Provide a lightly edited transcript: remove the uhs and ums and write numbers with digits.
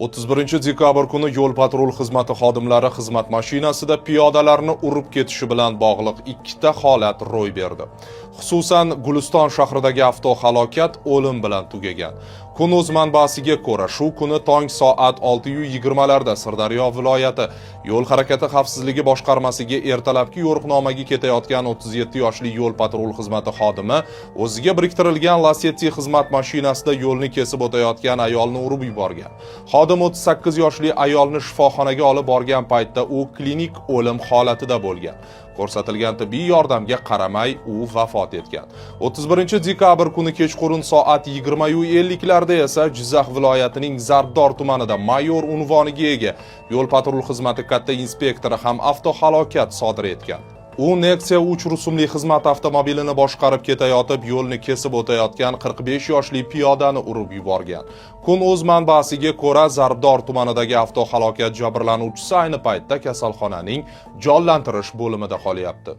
31-dekabr kuni yo'l-patrul xizmati xodimlari xizmat mashinasida piyodalarni urib ketishi bilan bog'liq ikkita holat ro'y berdi. Xususan, Guliston shahridagi avtohalokat o'lim bilan tugagan. Kun o'z manbasiga ko'ra, shu kuni tong soat 6:20 larda Sirdaryo viloyati yo'l harakati xavfsizligi boshqarmasiga ertalabki yo'riqnomaga ketayotgan 37 yoshli yo'l-patrul xizmati xodimi o'ziga biriktirilgan Lacetti xizmat mashinasida yo'lni kesib o'tayotgan ayolni urib yuborgan. Xodim 38 yoshli ayolni shifoxonaga olib borgan paytda u klinik o'lim holatida bo'lgan. Ko'rsatilgan tibbiy yordamga qaramay u vafot etgan. 31-dekabr kuni kechqurun soat 20:50 larda esa Jizzax viloyatining Zarbdor tumanida mayor unvoniga ega yo'l-patrul xizmati katta inspektori ham avtohalokat sodir etgan. U Nexia 3 rusumli xizmat avtomobilini boshqarib ketayotib, yo'lni kesib o'tayotgan 45 yoshli piyodani urib yuborgan. Kun o'z manbasiga ko'ra, Zarbdor tumanidagi avtohalokat jabrlanuvchisi ayni paytda kasalxonaning jonlantirish bo'limida qolyapti.